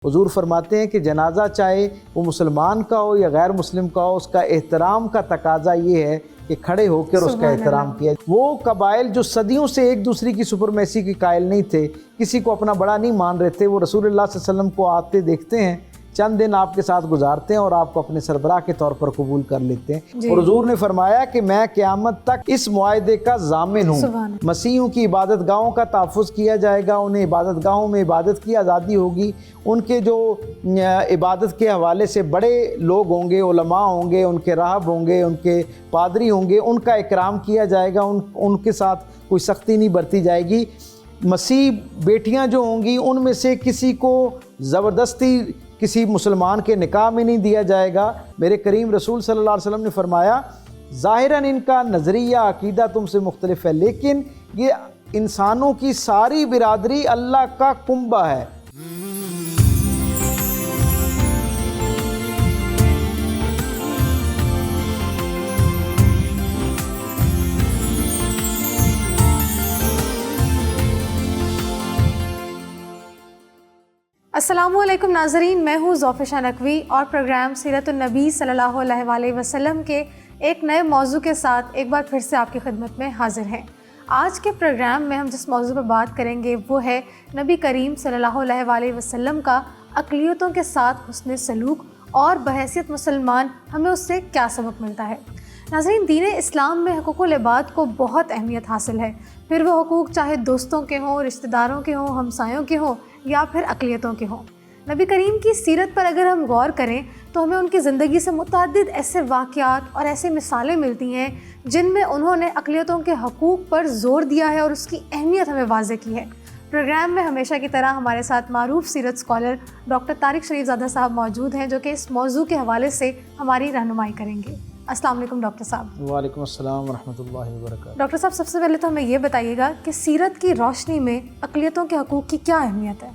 حضور فرماتے ہیں کہ جنازہ چاہے وہ مسلمان کا ہو یا غیر مسلم کا ہو، اس کا احترام کا تقاضا یہ ہے کہ کھڑے ہو کر اس کا احترام کیا۔ وہ قبائل جو صدیوں سے ایک دوسرے کی سپرمیسی کے قائل نہیں تھے، کسی کو اپنا بڑا نہیں مان رہے تھے، وہ رسول اللہ صلی اللہ علیہ وسلم کو آتے دیکھتے ہیں، چند دن آپ کے ساتھ گزارتے ہیں اور آپ کو اپنے سربراہ کے طور پر قبول کر لیتے ہیں۔ اور حضور نے فرمایا کہ میں قیامت تک اس معاہدے کا ضامن ہوں۔ مسیحیوں کی عبادت گاہوں کا تحفظ کیا جائے گا، انہیں عبادت گاہوں میں عبادت کی آزادی ہوگی، ان کے جو عبادت کے حوالے سے بڑے لوگ ہوں گے، علماء ہوں گے، ان کے راہب ہوں گے، ان کے پادری ہوں گے، ان کا اکرام کیا جائے گا، ان کے ساتھ کوئی سختی نہیں برتی جائے گی۔ مسیح بیٹیاں جو ہوں گی ان میں سے کسی کو زبردستی کسی مسلمان کے نکاح میں نہیں دیا جائے گا۔ میرے کریم رسول صلی اللہ علیہ وسلم نے فرمایا ظاہراً ان کا نظریہ عقیدہ تم سے مختلف ہے، لیکن یہ انسانوں کی ساری برادری اللہ کا کنبہ ہے۔ السلام علیکم ناظرین، میں ہوں ذوفشا نقوی اور پروگرام سیرت النبی صلی اللہ علیہ وآلہ وسلم کے ایک نئے موضوع کے ساتھ ایک بار پھر سے آپ کی خدمت میں حاضر ہیں۔ آج کے پروگرام میں ہم جس موضوع پر بات کریں گے وہ ہے نبی کریم صلی اللہ علیہ وآلہ وسلم کا اقلیتوں کے ساتھ حسن سلوک اور بحیثیت مسلمان ہمیں اس سے کیا سبق ملتا ہے۔ ناظرین، دین اسلام میں حقوق العباد کو بہت اہمیت حاصل ہے، پھر وہ حقوق چاہے دوستوں کے ہوں، رشتہ داروں کے ہوں، ہمسایوں کے ہوں یا پھر اقلیتوں کے ہوں۔ نبی کریم کی سیرت پر اگر ہم غور کریں تو ہمیں ان کی زندگی سے متعدد ایسے واقعات اور ایسے مثالیں ملتی ہیں جن میں انہوں نے اقلیتوں کے حقوق پر زور دیا ہے اور اس کی اہمیت ہمیں واضح کی ہے۔ پروگرام میں ہمیشہ کی طرح ہمارے ساتھ معروف سیرت اسکالر ڈاکٹر طارق شریف زادہ صاحب موجود ہیں جو کہ اس موضوع کے حوالے سے ہماری رہنمائی کریں گے۔ السلام علیکم ڈاکٹر صاحب۔ وعلیکم السلام ورحمۃ اللہ وبرکاتہ۔ ڈاکٹر صاحب، سب سے پہلے تو ہمیں یہ بتائیے گا کہ سیرت کی روشنی میں اقلیتوں کے حقوق کی کیا اہمیت ہے؟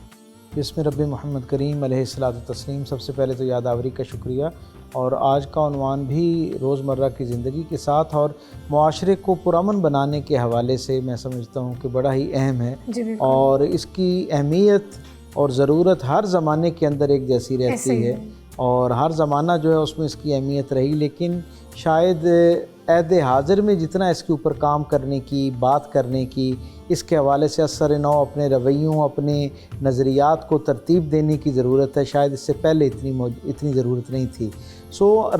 بسم رب محمد کریم علیہ الصلاۃ والتسلیم۔ سب سے پہلے تو یادآوری کا شکریہ، اور آج کا عنوان بھی روزمرہ کی زندگی کے ساتھ اور معاشرے کو پرامن بنانے کے حوالے سے میں سمجھتا ہوں کہ بڑا ہی اہم ہے، اور اس کی اہمیت اور ضرورت ہر زمانے کے اندر ایک جیسی رہتی ہے، اور ہر زمانہ جو ہے اس میں اس کی اہمیت رہی، لیکن شاید عہد حاضر میں جتنا اس کے اوپر کام کرنے کی، بات کرنے کی، اس کے حوالے سے اثر نو اپنے رویوں، اپنے نظریات کو ترتیب دینے کی ضرورت ہے، شاید اس سے پہلے اتنی ضرورت نہیں تھی۔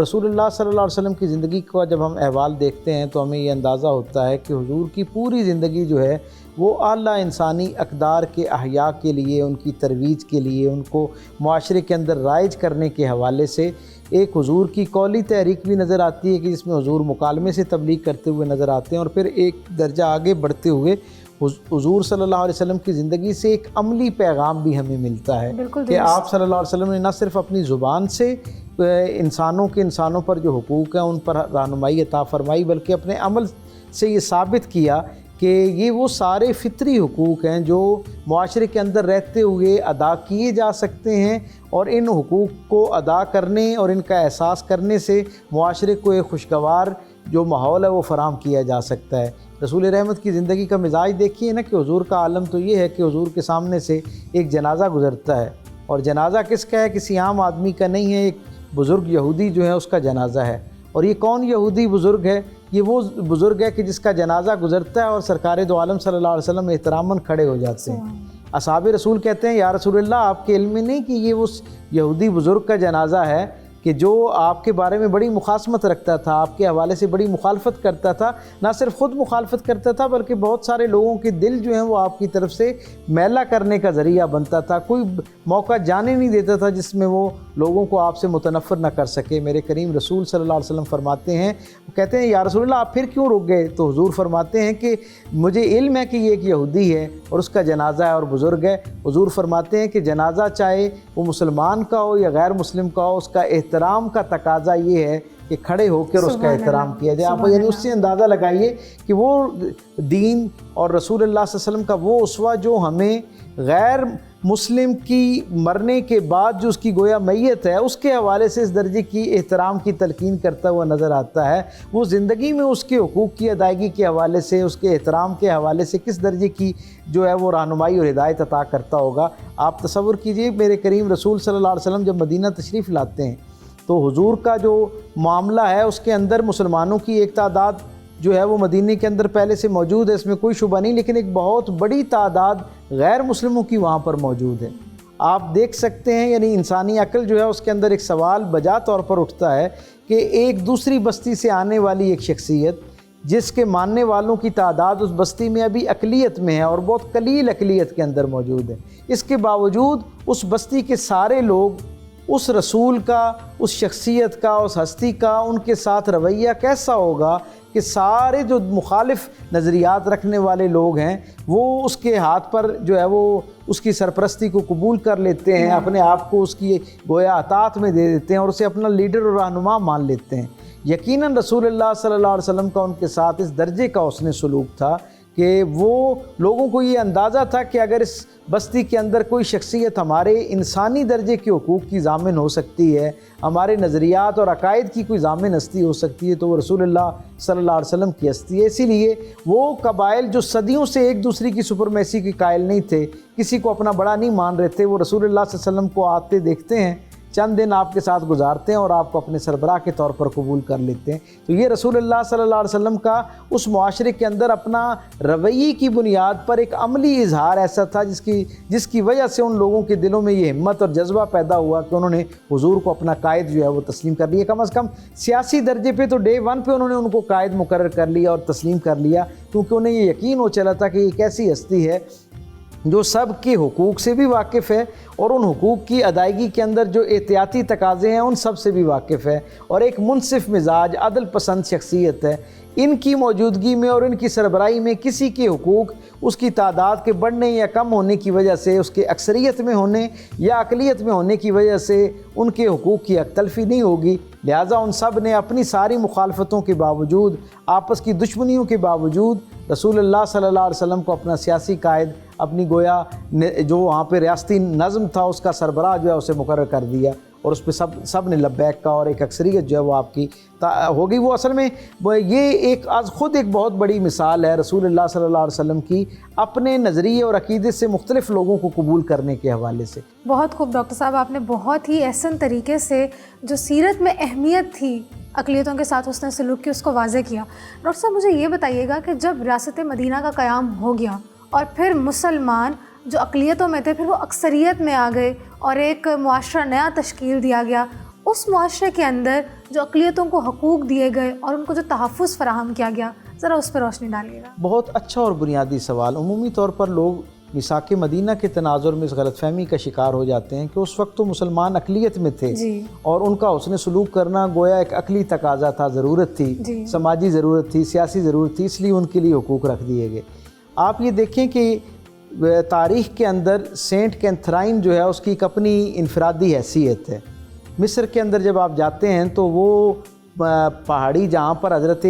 رسول اللہ صلی اللہ علیہ وسلم کی زندگی کا جب ہم احوال دیکھتے ہیں تو ہمیں یہ اندازہ ہوتا ہے کہ حضور کی پوری زندگی جو ہے وہ اعلیٰ انسانی اقدار کے احیاء کے لیے، ان کی ترویج کے لیے، ان کو معاشرے کے اندر رائج کرنے کے حوالے سے ایک حضور کی قولی تحریک بھی نظر آتی ہے کہ جس میں حضور مکالمے سے تبلیغ کرتے ہوئے نظر آتے ہیں، اور پھر ایک درجہ آگے بڑھتے ہوئے حضور صلی اللہ علیہ وسلم کی زندگی سے ایک عملی پیغام بھی ہمیں ملتا ہے کہ آپ صلی اللہ علیہ وسلم نے نہ صرف اپنی زبان سے انسانوں پر جو حقوق ہیں ان پر رہنمائی عطا فرمائی، بلکہ اپنے عمل سے یہ ثابت کیا کہ یہ وہ سارے فطری حقوق ہیں جو معاشرے کے اندر رہتے ہوئے ادا کیے جا سکتے ہیں، اور ان حقوق کو ادا کرنے اور ان کا احساس کرنے سے معاشرے کو ایک خوشگوار جو ماحول ہے وہ فراہم کیا جا سکتا ہے۔ رسول رحمت کی زندگی کا مزاج دیکھیے نا کہ حضور کا عالم تو یہ ہے کہ حضور کے سامنے سے ایک جنازہ گزرتا ہے، اور جنازہ کس کا ہے؟ کسی عام آدمی کا نہیں ہے، ایک بزرگ یہودی جو ہے اس کا جنازہ ہے۔ اور یہ کون یہودی بزرگ ہے؟ یہ وہ بزرگ ہے کہ جس کا جنازہ گزرتا ہے اور سرکار دو عالم صلی اللہ علیہ وسلم احتراماً کھڑے ہو جاتے ہیں۔ اصحاب رسول کہتے ہیں یا رسول اللہ، آپ کے علم میں نہیں کہ یہ اس یہودی بزرگ کا جنازہ ہے کہ جو آپ کے بارے میں بڑی مخاصمت رکھتا تھا، آپ کے حوالے سے بڑی مخالفت کرتا تھا، نہ صرف خود مخالفت کرتا تھا بلکہ بہت سارے لوگوں کے دل جو ہیں وہ آپ کی طرف سے میلا کرنے کا ذریعہ بنتا تھا، کوئی موقع جانے نہیں دیتا تھا جس میں وہ لوگوں کو آپ سے متنفر نہ کر سکے۔ میرے کریم رسول صلی اللہ علیہ وسلم فرماتے ہیں، کہتے ہیں یا رسول اللہ آپ پھر کیوں رک گئے؟ تو حضور فرماتے ہیں کہ مجھے علم ہے کہ یہ ایک یہودی ہے اور اس کا جنازہ ہے اور بزرگ ہے۔ حضور فرماتے ہیں کہ جنازہ چاہے وہ مسلمان کا ہو یا غیر مسلم کا ہو، اس کا احترام کا تقاضا یہ ہے کہ کھڑے ہو کر اس کا احترام کیا جائے۔ آپ یعنی اس سے اندازہ لگائیے کہ وہ دین اور رسول اللہ صلی اللہ علیہ وسلم کا وہ اسوہ جو ہمیں غیر مسلم کی مرنے کے بعد جو اس کی گویا میت ہے اس کے حوالے سے اس درجے کی احترام کی تلقین کرتا ہوا نظر آتا ہے، وہ زندگی میں اس کے حقوق کی ادائیگی کے حوالے سے، اس کے احترام کے حوالے سے کس درجے کی جو ہے وہ رہنمائی اور ہدایت عطا کرتا ہوگا۔ آپ تصور کیجئے، میرے کریم رسول صلی اللہ علیہ وسلم جب مدینہ تشریف لاتے ہیں تو حضور کا جو معاملہ ہے اس کے اندر مسلمانوں کی ایک تعداد جو ہے وہ مدینہ کے اندر پہلے سے موجود ہے، اس میں کوئی شبہ نہیں، لیکن ایک بہت بڑی تعداد غیر مسلموں کی وہاں پر موجود ہے۔ آپ دیکھ سکتے ہیں، یعنی انسانی عقل جو ہے اس کے اندر ایک سوال بجا طور پر اٹھتا ہے کہ ایک دوسری بستی سے آنے والی ایک شخصیت جس کے ماننے والوں کی تعداد اس بستی میں ابھی اقلیت میں ہے اور بہت قلیل اقلیت کے اندر موجود ہے، اس کے باوجود اس بستی کے سارے لوگ اس رسول کا، اس شخصیت کا، اس ہستی کا ان کے ساتھ رویہ کیسا ہوگا کہ سارے جو مخالف نظریات رکھنے والے لوگ ہیں وہ اس کے ہاتھ پر جو ہے وہ اس کی سرپرستی کو قبول کر لیتے ہیں، اپنے آپ کو اس کی گویا اطاعت میں دے دیتے ہیں اور اسے اپنا لیڈر اور رہنما مان لیتے ہیں۔ یقیناً رسول اللہ صلی اللہ علیہ وسلم کا ان کے ساتھ اس درجے کا حسن سلوک تھا کہ وہ لوگوں کو یہ اندازہ تھا کہ اگر اس بستی کے اندر کوئی شخصیت ہمارے انسانی درجے کے حقوق کی ضامن ہو سکتی ہے، ہمارے نظریات اور عقائد کی کوئی ضامن ہستی ہو سکتی ہے تو وہ رسول اللہ صلی اللہ علیہ وسلم کی ہستی ہے۔ اسی لیے وہ قبائل جو صدیوں سے ایک دوسری کی سپرمیسی کے قائل نہیں تھے، کسی کو اپنا بڑا نہیں مان رہے تھے، وہ رسول اللہ صلی اللہ علیہ وسلم کو آتے دیکھتے ہیں، چند دن آپ کے ساتھ گزارتے ہیں اور آپ کو اپنے سربراہ کے طور پر قبول کر لیتے ہیں۔ تو یہ رسول اللہ صلی اللہ علیہ وسلم کا اس معاشرے کے اندر اپنا رویے کی بنیاد پر ایک عملی اظہار ایسا تھا جس کی وجہ سے ان لوگوں کے دلوں میں یہ ہمت اور جذبہ پیدا ہوا کہ انہوں نے حضور کو اپنا قائد جو ہے وہ تسلیم کر لیا۔ کم از کم سیاسی درجے پہ تو ڈے ون پہ انہوں نے ان کو قائد مقرر کر لیا اور تسلیم کر لیا، کیونکہ انہیں یہ یقین ہو چلا تھا کہ یہ ایک ایسی ہستی ہے جو سب کے حقوق سے بھی واقف ہے اور ان حقوق کی ادائیگی کے اندر جو احتیاطی تقاضے ہیں ان سب سے بھی واقف ہے، اور ایک منصف مزاج، عدل پسند شخصیت ہے۔ ان کی موجودگی میں اور ان کی سربراہی میں کسی کے حقوق اس کی تعداد کے بڑھنے یا کم ہونے کی وجہ سے، اس کے اکثریت میں ہونے یا اقلیت میں ہونے کی وجہ سے ان کے حقوق کی حق تلفی نہیں ہوگی۔ لہٰذا ان سب نے اپنی ساری مخالفتوں کے باوجود، آپس کی دشمنیوں کے باوجود رسول اللہ صلی اللہ علیہ وسلم کو اپنا سیاسی قائد، اپنی گویا جو وہاں پہ ریاستی نظم تھا اس کا سربراہ جو ہے اسے مقرر کر دیا، اور اس پہ سب نے لبیک کا، اور ایک اکثریت جو ہے وہ آپ کی ہوگی۔ وہ اصل میں یہ ایک آج خود ایک بہت بڑی مثال ہے رسول اللہ صلی اللہ علیہ وسلم کی اپنے نظریے اور عقیدے سے مختلف لوگوں کو قبول کرنے کے حوالے سے۔ بہت خوب ڈاکٹر صاحب، آپ نے بہت ہی احسن طریقے سے جو سیرت میں اہمیت تھی اقلیتوں کے ساتھ حسن سلوک کی اس کو واضح کیا۔ ڈاکٹر صاحب مجھے یہ بتائیے گا کہ جب ریاست مدینہ کا قیام ہو گیا اور پھر مسلمان جو اقلیتوں میں تھے پھر وہ اکثریت میں آ گئے اور ایک معاشرہ نیا تشکیل دیا گیا، اس معاشرے کے اندر جو اقلیتوں کو حقوق دیے گئے اور ان کو جو تحفظ فراہم کیا گیا، ذرا اس پر روشنی ڈالیے گا۔ بہت اچھا اور بنیادی سوال۔ عمومی طور پر لوگ میثاق مدینہ کے تناظر میں اس غلط فہمی کا شکار ہو جاتے ہیں کہ اس وقت تو مسلمان اقلیت میں تھے اور ان کا حسن سلوک کرنا گویا ایک عقلی تقاضا تھا، ضرورت تھی، سماجی ضرورت تھی، سیاسی ضرورت تھی، اس لیے ان کے لیے حقوق رکھ دیے گئے۔ آپ یہ دیکھیں کہ تاریخ کے اندر سینٹ کیتھرائن جو ہے اس کی ایک اپنی انفرادی حیثیت ہے۔ مصر کے اندر جب آپ جاتے ہیں تو وہ پہاڑی جہاں پر حضرت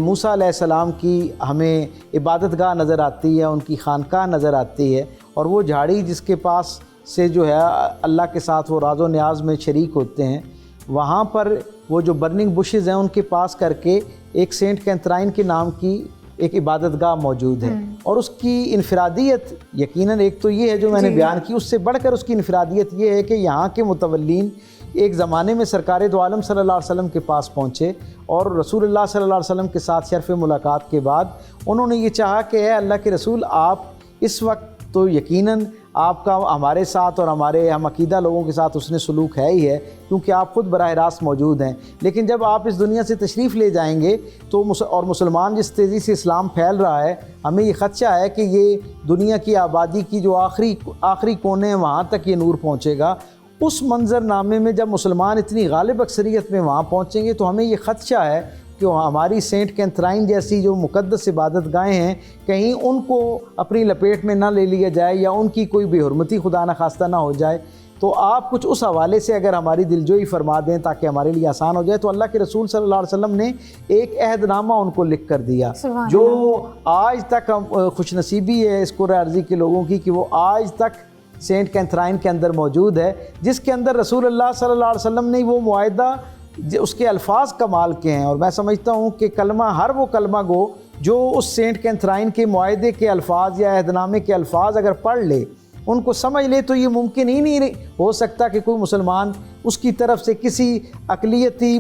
موسیٰ علیہ السلام کی ہمیں عبادت گاہ نظر آتی ہے، ان کی خانقاہ نظر آتی ہے، اور وہ جھاڑی جس کے پاس سے جو ہے اللہ کے ساتھ وہ راز و نیاز میں شریک ہوتے ہیں، وہاں پر وہ جو برننگ بشز ہیں ان کے پاس کر کے ایک سینٹ کیتھرائن کے نام کی ایک عبادت گاہ موجود ہے، اور اس کی انفرادیت یقیناً ایک تو یہ ہے جو میں نے بیان کی، اس سے بڑھ کر اس کی انفرادیت یہ ہے کہ یہاں کے متولین ایک زمانے میں سرکار دو عالم صلی اللہ علیہ وسلم کے پاس پہنچے اور رسول اللہ صلی اللہ علیہ وسلم کے ساتھ شرف ملاقات کے بعد انہوں نے یہ چاہا کہ اے اللہ کے رسول، آپ اس وقت تو یقیناً آپ کا ہمارے ساتھ اور ہمارے ہم عقیدہ لوگوں کے ساتھ حسن سلوک ہے ہی ہے، کیونکہ آپ خود براہ راست موجود ہیں، لیکن جب آپ اس دنیا سے تشریف لے جائیں گے تو اور مسلمان جس تیزی سے اسلام پھیل رہا ہے، ہمیں یہ خدشہ ہے کہ یہ دنیا کی آبادی کی جو آخری کونے ہیں وہاں تک یہ نور پہنچے گا۔ اس منظر نامے میں جب مسلمان اتنی غالب اکثریت میں وہاں پہنچیں گے تو ہمیں یہ خدشہ ہے کہ ہماری سینٹ کیتھرائن جیسی جو مقدس عبادت گاہیں ہیں کہیں ان کو اپنی لپیٹ میں نہ لے لیا جائے یا ان کی کوئی بے حرمتی خدا نخواستہ نہ ہو جائے۔ تو آپ کچھ اس حوالے سے اگر ہماری دلجوئی فرما دیں تاکہ ہمارے لیے آسان ہو جائے، تو اللہ کے رسول صلی اللہ علیہ وسلم نے ایک عہد نامہ ان کو لکھ کر دیا جو آج تک خوش نصیبی ہے اس قرۂ ارضی کے لوگوں کی کہ وہ آج تک سینٹ کیتھرائن کے اندر موجود ہے، جس کے اندر رسول اللہ صلی اللہ علیہ وسلم نے وہ معاہدہ اس کے الفاظ کمال کے ہیں، اور میں سمجھتا ہوں کہ ہر وہ کلمہ گو جو اس سینٹ کیتھرائن کے معاہدے کے الفاظ یا عہد نامے کے الفاظ اگر پڑھ لے، ان کو سمجھ لے، تو یہ ممکن ہی نہیں ہو سکتا کہ کوئی مسلمان اس کی طرف سے کسی اقلیتی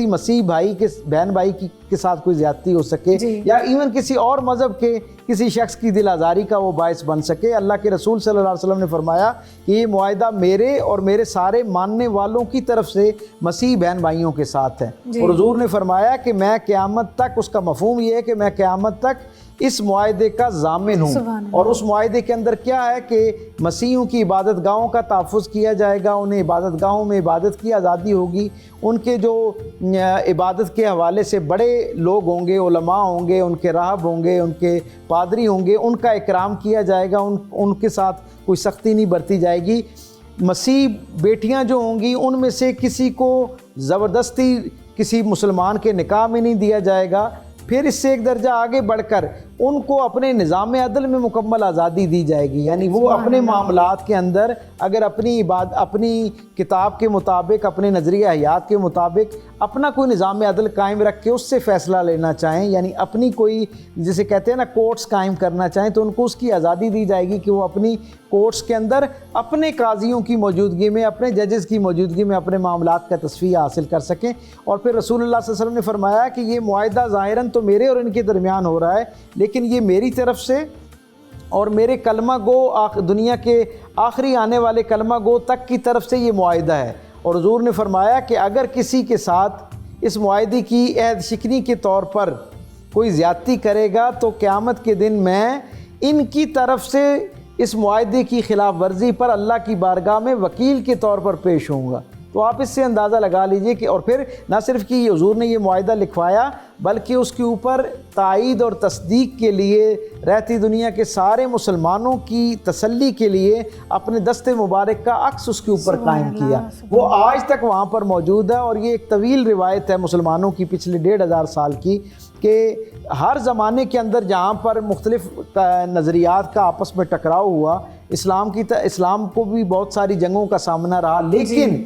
مسیح بھائی کے بہن بھائی کے ساتھ کوئی زیادتی ہو سکے، یا ایون کسی اور مذہب کے کسی شخص کی دل آزاری کا وہ باعث بن سکے۔ اللہ کے رسول صلی اللہ علیہ وسلم نے فرمایا کہ یہ معاہدہ میرے اور میرے سارے ماننے والوں کی طرف سے مسیح بہن بھائیوں کے ساتھ ہے، اور حضور نے فرمایا کہ میں قیامت تک، اس کا مفہوم یہ ہے کہ میں قیامت تک اس معاہدے کا ضامن ہوں، اور اس معاہدے کے اندر کیا ہے کہ مسیحیوں کی عبادت گاہوں کا تحفظ کیا جائے گا، انہیں عبادت گاہوں میں عبادت کی آزادی ہوگی، ان کے جو عبادت کے حوالے سے بڑے لوگ ہوں گے، علماء ہوں گے، ان کے راہب ہوں گے، ان کے پادری ہوں گے، ان کا اکرام کیا جائے گا، ان کے ساتھ کوئی سختی نہیں برتی جائے گی۔ مسیح بیٹیاں جو ہوں گی ان میں سے کسی کو زبردستی کسی مسلمان کے نکاح میں نہیں دیا جائے گا۔ پھر اس سے ایک درجہ آگے بڑھ کر ان کو اپنے نظام عدل میں مکمل آزادی دی جائے گی، یعنی وہ اپنے معاملات کے اندر اگر اپنی کتاب کے مطابق، اپنے نظریہ حیات کے مطابق اپنا کوئی نظام عدل قائم رکھ کے اس سے فیصلہ لینا چاہیں، یعنی اپنی کوئی جسے کہتے ہیں نا کورٹس قائم کرنا چاہیں، تو ان کو اس کی آزادی دی جائے گی کہ وہ اپنی کورٹس کے اندر اپنے قاضیوں کی موجودگی میں، اپنے ججز کی موجودگی میں اپنے معاملات کا تصفیہ حاصل کر سکیں۔ اور پھر رسول اللہ صلی اللہ علیہ وسلم نے فرمایا کہ یہ معاہدہ ظاہراً تو میرے اور ان کے درمیان ہو رہا ہے، لیکن یہ میری طرف سے اور میرے کلمہ گو دنیا کے آخری آنے والے کلمہ گو تک کی طرف سے یہ معاہدہ ہے۔ اور حضور نے فرمایا کہ اگر کسی کے ساتھ اس معاہدے کی عہد شکنی کے طور پر کوئی زیادتی کرے گا تو قیامت کے دن میں ان کی طرف سے اس معاہدے کی خلاف ورزی پر اللہ کی بارگاہ میں وکیل کے طور پر پیش ہوں گا۔ تو آپ اس سے اندازہ لگا لیجئے کہ، اور پھر نہ صرف کہ حضور نے یہ معاہدہ لکھوایا بلکہ اس کے اوپر تائید اور تصدیق کے لیے رہتی دنیا کے سارے مسلمانوں کی تسلی کے لیے اپنے دست مبارک کا عکس اس کے اوپر قائم کیا، وہ آج تک وہاں پر موجود ہے۔ اور یہ ایک طویل روایت ہے مسلمانوں کی پچھلے 1500 سال کی، کہ ہر زمانے کے اندر جہاں پر مختلف نظریات کا آپس میں ٹکراؤ ہوا، اسلام کو بھی بہت ساری جنگوں کا سامنا رہا، لیکن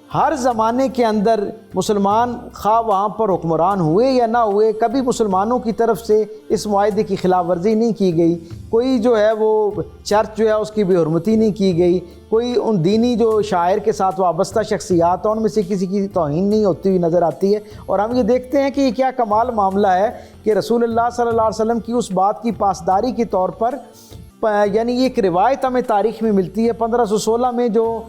ہر زمانے کے اندر مسلمان خواہ وہاں پر حکمران ہوئے یا نہ ہوئے، کبھی مسلمانوں کی طرف سے اس معاہدے کی خلاف ورزی نہیں کی گئی، کوئی جو ہے وہ چرچ جو ہے اس کی بے حرمتی نہیں کی گئی، کوئی ان دینی جو شاعر کے ساتھ وابستہ شخصیات ہیں ان میں سے کسی کی توہین نہیں ہوتی ہوئی نظر آتی ہے۔ اور ہم یہ دیکھتے ہیں کہ یہ کیا کمال معاملہ ہے کہ رسول اللہ صلی اللہ علیہ وسلم کی اس بات کی پاسداری کے طور پر، یعنی یہ ایک روایت ہمیں تاریخ میں ملتی ہے، 1516 میں جو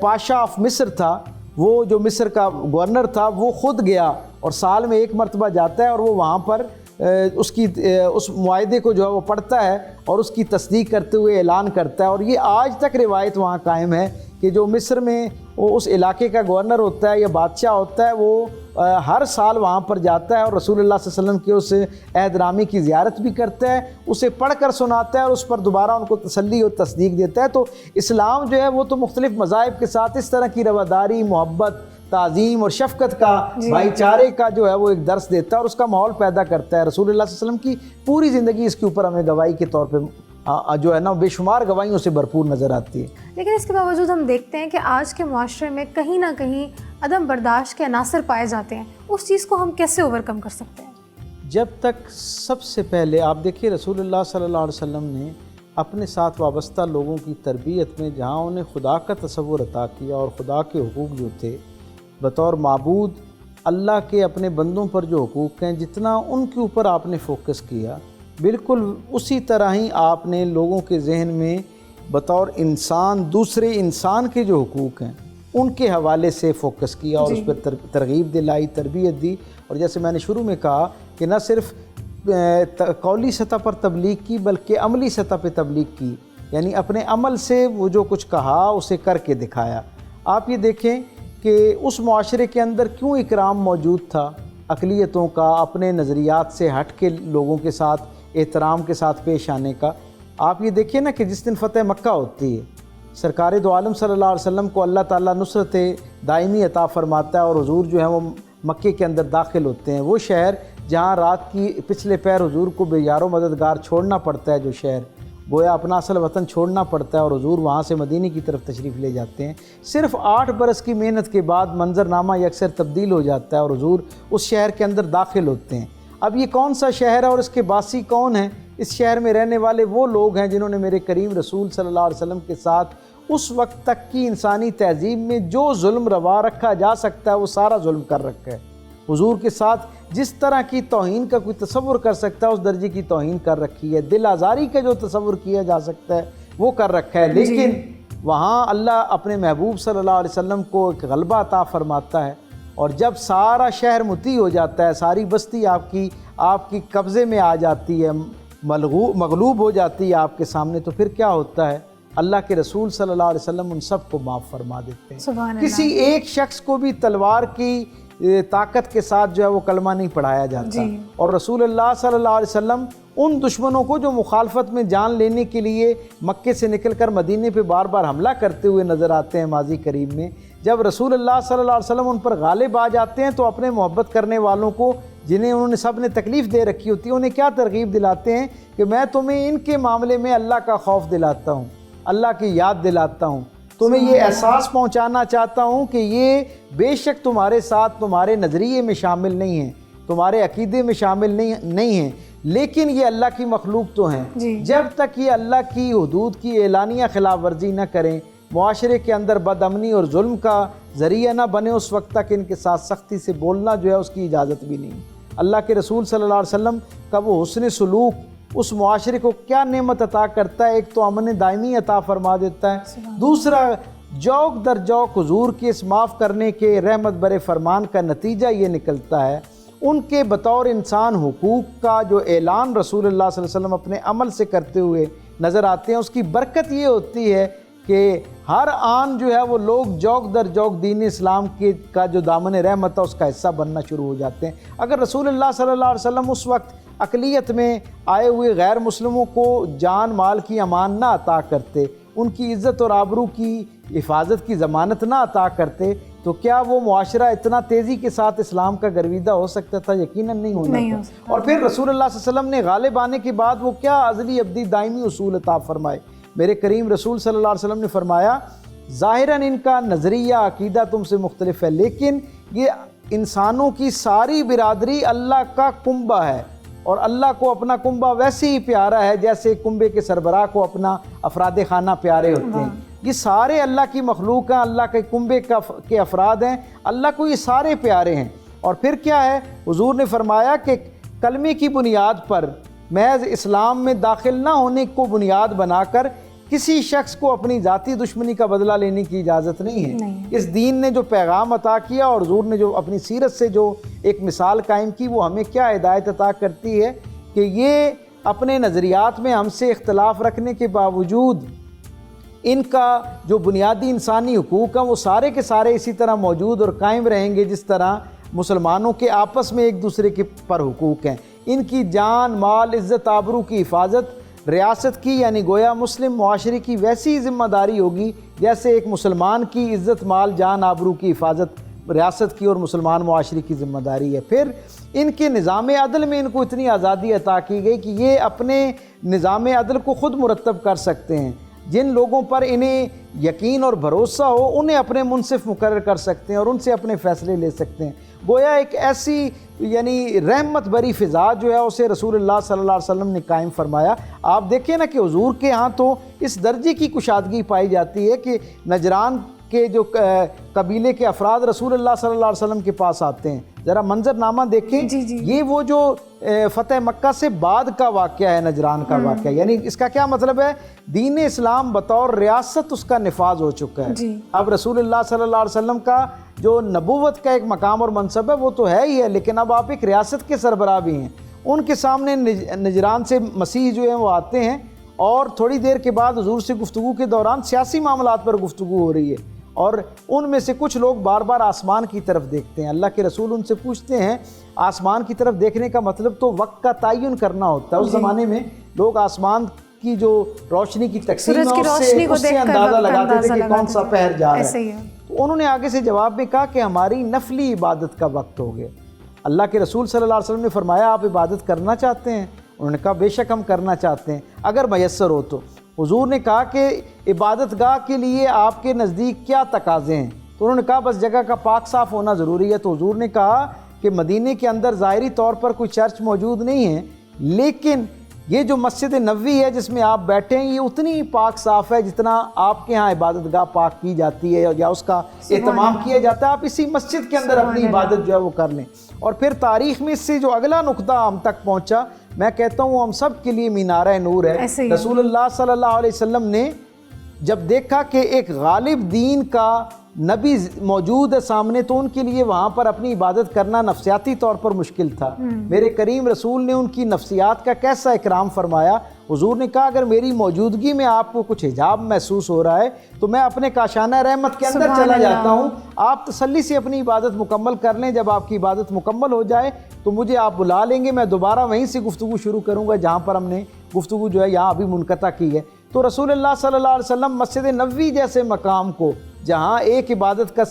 پاشا آف مصر تھا، وہ جو مصر کا گورنر تھا، وہ خود گیا اور سال میں ایک مرتبہ جاتا ہے اور وہ وہاں پر اس معاہدے کو جو ہے وہ پڑھتا ہے اور اس کی تصدیق کرتے ہوئے اعلان کرتا ہے۔ اور یہ آج تک روایت وہاں قائم ہے کہ جو مصر میں وہ اس علاقے کا گورنر ہوتا ہے یا بادشاہ ہوتا ہے، وہ ہر سال وہاں پر جاتا ہے اور رسول اللہ صلی اللہ علیہ وسلم کے اس عہد نامے کی زیارت بھی کرتا ہے، اسے پڑھ کر سناتا ہے اور اس پر دوبارہ ان کو تسلی اور تصدیق دیتا ہے۔ تو اسلام جو ہے وہ تو مختلف مذاہب کے ساتھ اس طرح کی رواداری، محبت، تعظیم اور شفقت کا، بھائی چارے کا جو ہے وہ ایک درس دیتا ہے اور اس کا ماحول پیدا کرتا ہے۔ رسول اللہ صلی اللہ علیہ وسلم کی پوری زندگی اس کے اوپر ہمیں گواہی کے طور پہ جو ہے نا بے شمار گواہیوں سے بھرپور نظر آتی ہے۔ لیکن اس کے باوجود ہم دیکھتے ہیں کہ آج کے معاشرے میں کہیں نہ کہیں عدم برداشت کے عناصر پائے جاتے ہیں، اس چیز کو ہم کیسے اوورکم کر سکتے ہیں؟ جب تک سب سے پہلے آپ دیکھیے رسول اللہ صلی اللہ علیہ وسلم نے اپنے ساتھ وابستہ لوگوں کی تربیت میں جہاں انہیں خدا کا تصور عطا کیا اور خدا کے حقوق جو تھے بطور معبود اللہ کے اپنے بندوں پر جو حقوق ہیں، جتنا ان کے اوپر آپ نے فوکس کیا، بالکل اسی طرح ہی آپ نے لوگوں کے ذہن میں بطور انسان دوسرے انسان کے جو حقوق ہیں ان کے حوالے سے فوکس کیا اور اس پر ترغیب دلائی، تربیت دی۔ اور جیسے میں نے شروع میں کہا کہ نہ صرف قولی سطح پر تبلیغ کی بلکہ عملی سطح پہ تبلیغ کی، یعنی اپنے عمل سے وہ جو کچھ کہا اسے کر کے دکھایا۔ آپ یہ دیکھیں کہ اس معاشرے کے اندر کیوں اکرام موجود تھا اقلیتوں کا، اپنے نظریات سے ہٹ کے لوگوں کے ساتھ احترام کے ساتھ پیش آنے کا۔ آپ یہ دیکھیں نا کہ جس دن فتح مکہ ہوتی ہے، سرکار دو عالم صلی اللہ علیہ وسلم کو اللہ تعالیٰ نصرت دائمی عطا فرماتا ہے اور حضور جو ہیں وہ مکے کے اندر داخل ہوتے ہیں، وہ شہر جہاں رات کی پچھلے پہر حضور کو بے یار و مددگار چھوڑنا پڑتا ہے جو شہر، گویا اپنا اصل وطن چھوڑنا پڑتا ہے اور حضور وہاں سے مدینے کی طرف تشریف لے جاتے ہیں۔ صرف 8 برس کی محنت کے بعد منظرنامہ یکسر تبدیل ہو جاتا ہے اور حضور اس شہر کے اندر داخل ہوتے ہیں۔ اب یہ کون سا شہر ہے اور اس کے باسی کون ہیں؟ اس شہر میں رہنے والے وہ لوگ ہیں جنہوں نے میرے کریم رسول صلی اللہ علیہ وسلم کے ساتھ اس وقت تک کی انسانی تہذیب میں جو ظلم روا رکھا جا سکتا ہے وہ سارا ظلم کر رکھا ہے۔ حضور کے ساتھ جس طرح کی توہین کا کوئی تصور کر سکتا ہے اس درجے کی توہین کر رکھی ہے۔ دل آزاری کا جو تصور کیا جا سکتا ہے وہ کر رکھا ہے، لیکن وہاں اللہ اپنے محبوب صلی اللہ علیہ وسلم کو ایک غلبہ عطا فرماتا ہے، اور جب سارا شہر مطیع ہو جاتا ہے، ساری بستی آپ کی قبضے میں آ جاتی ہے، مغلوب ہو جاتی ہے آپ کے سامنے، تو پھر کیا ہوتا ہے؟ اللہ کے رسول صلی اللہ علیہ وسلم ان سب کو معاف فرما دیتے ہیں۔ سبحان کسی ایک شخص کو بھی تلوار کی طاقت کے ساتھ جو ہے وہ کلمہ نہیں پڑھایا جاتا، اور رسول اللہ صلی اللہ علیہ وسلم ان دشمنوں کو جو مخالفت میں جان لینے کے لیے مکے سے نکل کر مدینے پہ بار بار حملہ کرتے ہوئے نظر آتے ہیں ماضی قریب میں، جب رسول اللہ صلی اللہ علیہ وسلم ان پر غالب آ جاتے ہیں تو اپنے محبت کرنے والوں کو، جنہیں انہوں نے سب نے تکلیف دے رکھی ہوتی ہے، انہیں کیا ترغیب دلاتے ہیں کہ میں تمہیں ان کے معاملے میں اللہ کا خوف دلاتا ہوں، اللہ کی یاد دلاتا ہوں، تمہیں یہ احساس پہنچانا چاہتا ہوں کہ یہ بے شک تمہارے ساتھ تمہارے نظریے میں شامل نہیں ہیں، تمہارے عقیدے میں شامل نہیں ہیں، لیکن یہ اللہ کی مخلوق تو ہیں۔ جب تک یہ اللہ کی حدود کی اعلانیہ خلاف ورزی نہ کریں، معاشرے کے اندر بد امنی اور ظلم کا ذریعہ نہ بنے، اس وقت تک ان کے ساتھ سختی سے بولنا جو ہے اس کی اجازت بھی نہیں۔ اللہ کے رسول صلی اللہ علیہ وسلم کا وہ حسن سلوک اس معاشرے کو کیا نعمت عطا کرتا ہے؟ ایک تو امن دائمی عطا فرما دیتا ہے، دوسرا جوق در جوق حضور کے اس معاف کرنے کے رحمت برے فرمان کا نتیجہ یہ نکلتا ہے، ان کے بطور انسان حقوق کا جو اعلان رسول اللہ صلی اللہ علیہ وسلم اپنے عمل سے کرتے ہوئے نظر آتے ہیں، اس کی برکت یہ ہوتی ہے کہ ہر آن جو ہے وہ لوگ جوق در جوق دین اسلام کا جو دامن رحمت ہے اس کا حصہ بننا شروع ہو جاتے ہیں۔ اگر رسول اللہ صلی اللہ علیہ وسلم اس وقت اقلیت میں آئے ہوئے غیر مسلموں کو جان مال کی امان نہ عطا کرتے، ان کی عزت اور آبرو کی حفاظت کی ضمانت نہ عطا کرتے، تو کیا وہ معاشرہ اتنا تیزی کے ساتھ اسلام کا گرویدہ ہو سکتا تھا؟ یقیناً نہیں ہونا تھا۔ اور پھر رسول اللہ صلی اللہ علیہ وسلم نے غالب آنے کے بعد وہ کیا ازلی ابدی دائمی اصول عطا فرمائے۔ میرے کریم رسول صلی اللہ علیہ وسلم نے فرمایا، ظاہراً ان کا نظریہ عقیدہ تم سے مختلف ہے، لیکن یہ انسانوں کی ساری برادری اللہ کا کنبہ ہے، اور اللہ کو اپنا کنبہ ویسے ہی پیارا ہے جیسے کنبے کے سربراہ کو اپنا افراد خانہ پیارے ہوتے ہیں۔ یہ سارے اللہ کی مخلوق ہیں، اللہ کے کنبے کے افراد ہیں، اللہ کو یہ سارے پیارے ہیں۔ اور پھر کیا ہے؟ حضور نے فرمایا کہ کلمے کی بنیاد پر محض اسلام میں داخل نہ ہونے کو بنیاد بنا کر کسی شخص کو اپنی ذاتی دشمنی کا بدلہ لینے کی اجازت نہیں ہے۔ اس دین نے جو پیغام عطا کیا اور حضور نے جو اپنی سیرت سے جو ایک مثال قائم کی، وہ ہمیں کیا ہدایت عطا کرتی ہے کہ یہ اپنے نظریات میں ہم سے اختلاف رکھنے کے باوجود ان کا جو بنیادی انسانی حقوق ہیں وہ سارے کے سارے اسی طرح موجود اور قائم رہیں گے جس طرح مسلمانوں کے آپس میں ایک دوسرے کے پر حقوق ہیں۔ ان کی جان مال عزت آبرو کی حفاظت ریاست کی یعنی گویا مسلم معاشرے کی ویسی ذمہ داری ہوگی جیسے ایک مسلمان کی عزت مال جان آبرو کی حفاظت ریاست کی اور مسلمان معاشرے کی ذمہ داری ہے۔ پھر ان کے نظام عدل میں ان کو اتنی آزادی عطا کی گئی کہ یہ اپنے نظام عدل کو خود مرتب کر سکتے ہیں، جن لوگوں پر انہیں یقین اور بھروسہ ہو انہیں اپنے منصف مقرر کر سکتے ہیں اور ان سے اپنے فیصلے لے سکتے ہیں۔ گویا ایک ایسی یعنی رحمت بری فضا جو ہے اسے رسول اللہ صلی اللہ علیہ وسلم نے قائم فرمایا۔ آپ دیکھیں نا کہ حضور کے ہاں تو اس درجے کی کشادگی پائی جاتی ہے کہ نجران کے جو قبیلے کے افراد رسول اللہ صلی اللہ علیہ وسلم کے پاس آتے ہیں۔ ذرا منظرنامہ دیکھیں، یہ وہ جو فتح مکہ سے بعد کا واقعہ ہے، نجران کا واقعہ، یعنی اس کا کیا مطلب ہے؟ دین اسلام بطور ریاست اس کا نفاذ ہو چکا ہے۔ اب رسول اللہ صلی اللہ علیہ وسلم کا جو نبوت کا ایک مقام اور منصب ہے وہ تو ہے ہی ہے، لیکن اب آپ ایک ریاست کے سربراہ بھی ہیں۔ ان کے سامنے نجران سے مسیح جو ہیں وہ آتے ہیں، اور تھوڑی دیر کے بعد حضور سے گفتگو کے دوران سیاسی معاملات پر گفتگو ہو رہی ہے، اور ان میں سے کچھ لوگ بار بار آسمان کی طرف دیکھتے ہیں۔ اللہ کے رسول ان سے پوچھتے ہیں، آسمان کی طرف دیکھنے کا مطلب تو وقت کا تعین کرنا ہوتا ہے۔ اس زمانے میں لوگ آسمان کی جو روشنی کی تقسیم ہے اس سے اندازہ لگاتے تھے کہ کون سا پہر جا رہا ہے۔ تو انہوں نے آگے سے جواب میں کہا کہ ہماری نفلی عبادت کا وقت ہو گیا۔ اللہ کے رسول صلی اللہ علیہ وسلم نے فرمایا، آپ عبادت کرنا چاہتے ہیں؟ انہوں نے کہا بے شک ہم کرنا چاہتے ہیں اگر میسر ہو تو۔ حضور نے کہا کہ عبادت گاہ کے لیے آپ کے نزدیک کیا تقاضے ہیں؟ تو انہوں نے کہا بس جگہ کا پاک صاف ہونا ضروری ہے۔ تو حضور نے کہا کہ مدینے کے اندر ظاہری طور پر کوئی چرچ موجود نہیں ہے، لیکن یہ جو مسجد نبوی ہے جس میں آپ بیٹھے ہیں یہ اتنی پاک صاف ہے جتنا آپ کے ہاں عبادت گاہ پاک کی جاتی ہے یا اس کا اہتمام کیا جاتا ہے۔ آپ اسی مسجد کے اندر اپنی عبادت جو ہے وہ کر لیں۔ اور پھر تاریخ میں اس سے جو اگلا نقطہ ہم تک پہنچا، میں کہتا ہوں ہم سب کے لیے مینارہ نور ہے۔ رسول اللہ صلی اللہ علیہ وسلم نے جب دیکھا کہ ایک غالب دین کا نبی موجود ہے سامنے تو ان کے لیے وہاں پر اپنی عبادت کرنا نفسیاتی طور پر مشکل تھا۔ میرے کریم رسول نے ان کی نفسیات کا کیسا اکرام فرمایا۔ حضور نے کہا اگر میری موجودگی میں آپ کو کچھ حجاب محسوس ہو رہا ہے تو میں اپنے کاشانہ رحمت کے اندر چلا جاتا ہوں، آپ تسلی سے اپنی عبادت مکمل کر لیں۔ جب آپ کی عبادت مکمل ہو جائے تو مجھے آپ بلا لیں گے، میں دوبارہ وہیں سے گفتگو شروع کروں گا جہاں پر ہم نے گفتگو جو ہے یہاں ابھی منقطع کی ہے۔ تو رسول اللہ صلی اللہ علیہ وسلم مسجد نبوی جیسے مقام کو، جہاں ایک عبادت کا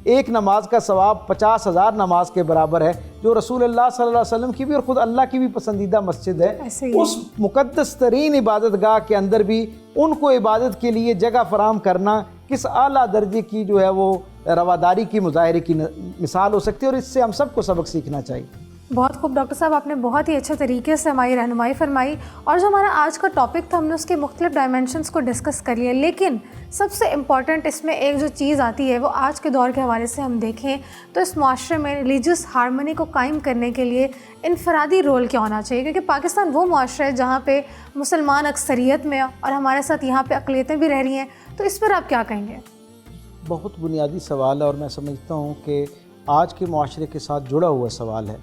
ایک نماز کا ثواب 50,000 نماز کے برابر ہے، جو رسول اللہ صلی اللہ علیہ وسلم کی بھی اور خود اللہ کی بھی پسندیدہ مسجد ہے، اس مقدس ترین عبادت گاہ کے اندر بھی ان کو عبادت کے لیے جگہ فراہم کرنا کس اعلیٰ درجے کی جو ہے وہ رواداری کی مظاہرے کی مثال ہو سکتی ہے، اور اس سے ہم سب کو سبق سیکھنا چاہیے۔ بہت خوب ڈاکٹر صاحب، آپ نے بہت ہی اچھے طریقے سے ہماری رہنمائی فرمائی، اور جو ہمارا آج کا ٹاپک تھا ہم نے اس کے مختلف ڈائمینشنز کو ڈسکس کر لیا، لیکن سب سے امپورٹنٹ اس میں ایک جو چیز آتی ہے وہ آج کے دور کے حوالے سے ہم دیکھیں تو اس معاشرے میں ریلیجیس ہارمونی کو قائم کرنے کے لیے انفرادی رول کیا ہونا چاہیے، کیونکہ پاکستان وہ معاشرہ ہے جہاں پہ مسلمان اکثریت میں اور ہمارے ساتھ یہاں پہ اقلیتیں بھی رہ رہی ہیں، تو اس پر آپ کیا کہیں گے؟ بہت بنیادی سوال ہے اور میں سمجھتا ہوں کہ آج کے معاشرے کے ساتھ جڑا ہوا سوال ہے۔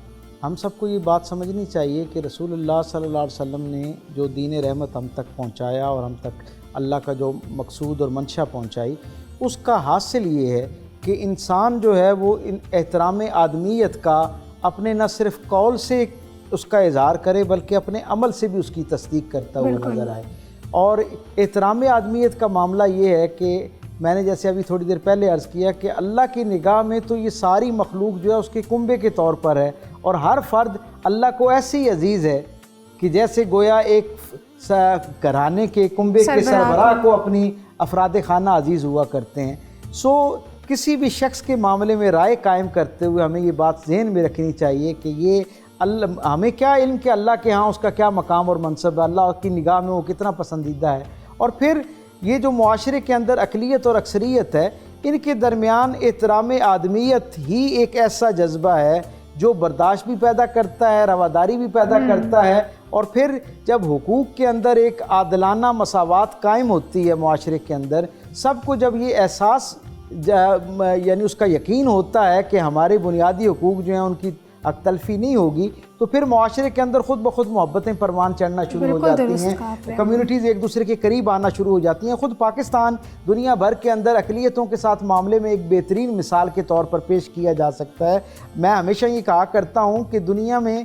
ہم سب کو یہ بات سمجھنی چاہیے کہ رسول اللہ صلی اللہ علیہ وسلم نے جو دین رحمت ہم تک پہنچایا اور ہم تک اللہ کا جو مقصود اور منشا پہنچائی، اس کا حاصل یہ ہے کہ انسان جو ہے وہ احترام آدمیت کا اپنے نہ صرف قول سے اس کا اظہار کرے بلکہ اپنے عمل سے بھی اس کی تصدیق کرتا ہوا نظر آئے۔ اور احترام آدمیت کا معاملہ یہ ہے کہ میں نے جیسے ابھی تھوڑی دیر پہلے عرض کیا کہ اللہ کی نگاہ میں تو یہ ساری مخلوق جو ہے اس کے کنبے کے طور پر ہے، اور ہر فرد اللہ کو ایسی عزیز ہے کہ جیسے گویا ایک گھرانے کے کنبے کے سربراہ کو اپنی افراد خانہ عزیز ہوا کرتے ہیں۔ کسی بھی شخص کے معاملے میں رائے قائم کرتے ہوئے ہمیں یہ بات ذہن میں رکھنی چاہیے کہ یہ ہمیں کیا علم کہ اللہ کے ہاں اس کا کیا مقام اور منصب ہے، اللہ کی نگاہ میں وہ کتنا پسندیدہ ہے۔ اور پھر یہ جو معاشرے کے اندر اقلیت اور اکثریت ہے، ان کے درمیان احترام آدمیت ہی ایک ایسا جذبہ ہے جو برداشت بھی پیدا کرتا ہے، رواداری بھی پیدا کرتا ہے، اور پھر جب حقوق کے اندر ایک عادلانہ مساوات قائم ہوتی ہے معاشرے کے اندر، سب کو جب یہ احساس یعنی اس کا یقین ہوتا ہے کہ ہمارے بنیادی حقوق جو ہیں ان کی حق تلفی نہیں ہوگی، تو پھر معاشرے کے اندر خود بخود محبتیں پروان چڑھنا شروع ہو جاتی ہیں، کمیونٹیز ایک دوسرے کے قریب آنا شروع ہو جاتی ہیں۔ خود پاکستان دنیا بھر کے اندر اقلیتوں کے ساتھ معاملے میں ایک بہترین مثال کے طور پر پیش کیا جا سکتا ہے۔ میں ہمیشہ یہ کہا کرتا ہوں کہ دنیا میں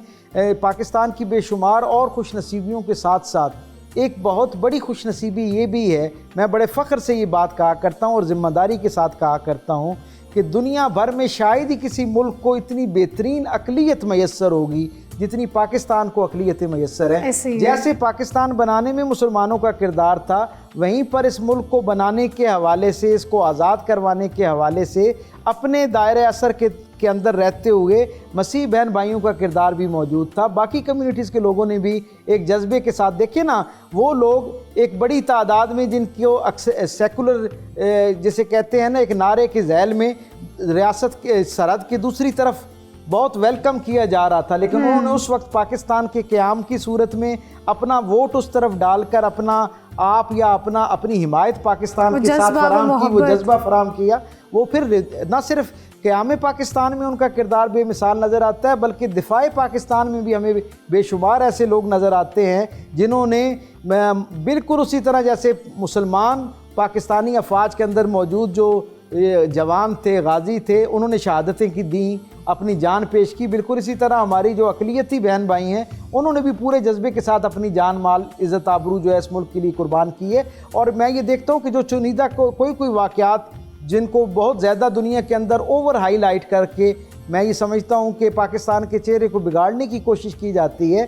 پاکستان کی بے شمار اور خوش نصیبیوں کے ساتھ ساتھ ایک بہت بڑی خوش نصیبی یہ بھی ہے، میں بڑے فخر سے یہ بات کہا کرتا ہوں اور ذمہ داری کے ساتھ کہا کرتا ہوں کہ دنیا بھر میں شاید ہی کسی ملک کو اتنی بہترین اقلیت میسر ہوگی جتنی پاکستان کو اقلیت میسر ہے۔ جیسے پاکستان بنانے میں مسلمانوں کا کردار تھا، وہیں پر اس ملک کو بنانے کے حوالے سے، اس کو آزاد کروانے کے حوالے سے اپنے دائرۂ اثر کے اندر رہتے ہوئے مسیح بہن بھائیوں کا کردار بھی موجود تھا۔ باقی کمیونٹیز کے لوگوں نے بھی ایک جذبے کے ساتھ، دیکھیں نا، وہ لوگ ایک بڑی تعداد میں جن کو سیکولر جسے کہتے ہیں نا، ایک نعرے کے ذیل میں ریاست کے سرحد کی دوسری طرف بہت ویلکم کیا جا رہا تھا، لیکن انہوں نے اس وقت پاکستان کے قیام کی صورت میں اپنا ووٹ اس طرف ڈال کر اپنا آپ یا اپنی حمایت پاکستان کے ساتھ فراہم کی، وہ جذبہ فراہم کیا۔ وہ پھر نہ صرف قیام پاکستان میں ان کا کردار بے مثال نظر آتا ہے، بلکہ دفاع پاکستان میں بھی ہمیں بے شمار ایسے لوگ نظر آتے ہیں جنہوں نے بالکل اسی طرح جیسے مسلمان پاکستانی افواج کے اندر موجود جو جوان تھے، غازی تھے، انہوں نے شہادتیں کی دیں، اپنی جان پیش کی، بالکل اسی طرح ہماری جو اقلیتی بہن بھائی ہیں انہوں نے بھی پورے جذبے کے ساتھ اپنی جان مال عزت آبرو جو ہے اس ملک کے لیے قربان کی ہے۔ اور میں یہ دیکھتا ہوں کہ جو چنیدہ کوئی واقعات جن کو بہت زیادہ دنیا کے اندر اوور ہائی لائٹ کر کے میں یہ سمجھتا ہوں کہ پاکستان کے چہرے کو بگاڑنے کی کوشش کی جاتی ہے،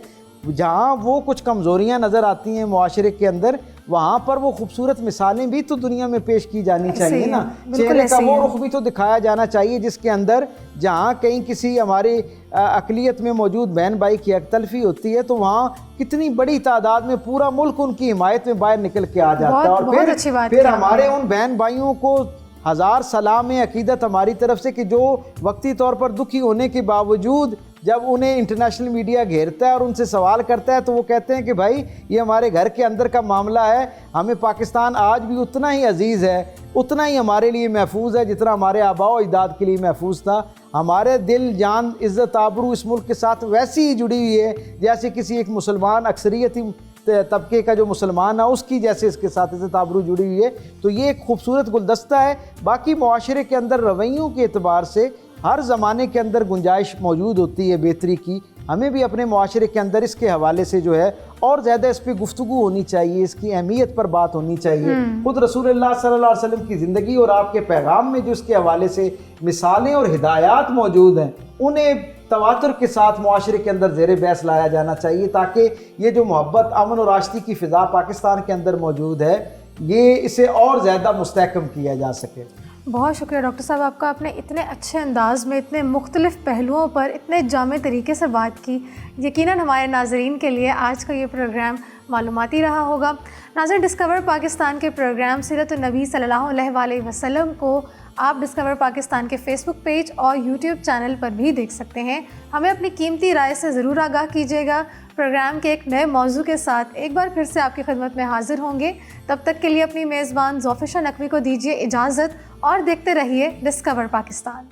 جہاں وہ کچھ کمزوریاں نظر آتی ہیں معاشرے کے اندر وہاں پر وہ خوبصورت مثالیں بھی تو دنیا میں پیش کی جانی چاہیے نا. چہرے کا وہ رخ بھی تو دکھایا جانا چاہیے جس کے اندر جہاں کہیں کسی ہماری اقلیت میں موجود بہن بھائی کی یک تلفی ہوتی ہے تو وہاں کتنی بڑی تعداد میں پورا ملک ان کی حمایت میں باہر نکل کے آ جاتا ہے. اور پھر ہمارے ان بہن بھائیوں کو ہزار سلام عقیدت ہماری طرف سے کہ جو وقتی طور پر دکھی ہونے کے باوجود جب انہیں انٹرنیشنل میڈیا گھیرتا ہے اور ان سے سوال کرتا ہے تو وہ کہتے ہیں کہ بھائی یہ ہمارے گھر کے اندر کا معاملہ ہے, ہمیں پاکستان آج بھی اتنا ہی عزیز ہے, اتنا ہی ہمارے لیے محفوظ ہے جتنا ہمارے آباء و اجداد کے لیے محفوظ تھا. ہمارے دل جان عزت آبرو اس ملک کے ساتھ ویسی ہی جڑی ہوئی ہے جیسے کسی ایک مسلمان اکثریتی طبقے کا جو مسلمان ہے اس کی جیسے اس کے ساتھ عزت آبرو جڑی ہوئی ہے. تو یہ ایک خوبصورت گلدستہ ہے. باقی معاشرے کے اندر رویوں کے اعتبار سے ہر زمانے کے اندر گنجائش موجود ہوتی ہے بہتری کی. ہمیں بھی اپنے معاشرے کے اندر اس کے حوالے سے جو ہے اور زیادہ اس پہ گفتگو ہونی چاہیے, اس کی اہمیت پر بات ہونی چاہیے. خود رسول اللہ صلی اللہ علیہ وسلم کی زندگی اور آپ کے پیغام میں جو اس کے حوالے سے مثالیں اور ہدایات موجود ہیں انہیں تواتر کے ساتھ معاشرے کے اندر زیر بحث لایا جانا چاہیے تاکہ یہ جو محبت امن اور آشتی کی فضا پاکستان کے اندر موجود ہے یہ اسے اور زیادہ مستحکم کیا جا سکے. بہت شکریہ ڈاکٹر صاحب, آپ کا آپ نے اتنے اچھے انداز میں اتنے مختلف پہلوؤں پر اتنے جامع طریقے سے بات کی. یقیناً ہمارے ناظرین کے لیے آج کا یہ پروگرام معلوماتی رہا ہوگا. ناظرین, ڈسکور پاکستان کے پروگرام سیرت النبی صلی اللہ علیہ وآلہ وسلم کو آپ ڈسکور پاکستان کے فیس بک پیج اور یوٹیوب چینل پر بھی دیکھ سکتے ہیں. ہمیں اپنی قیمتی رائے سے ضرور آگاہ کیجیے گا. پروگرام کے ایک نئے موضوع کے ساتھ ایک بار پھر سے آپ کی خدمت میں حاضر ہوں گے. تب تک کے لیے اپنی میزبان ظوفیشہ نقوی کو دیجیے اجازت اور دیکھتے رہیے ڈسکور پاکستان.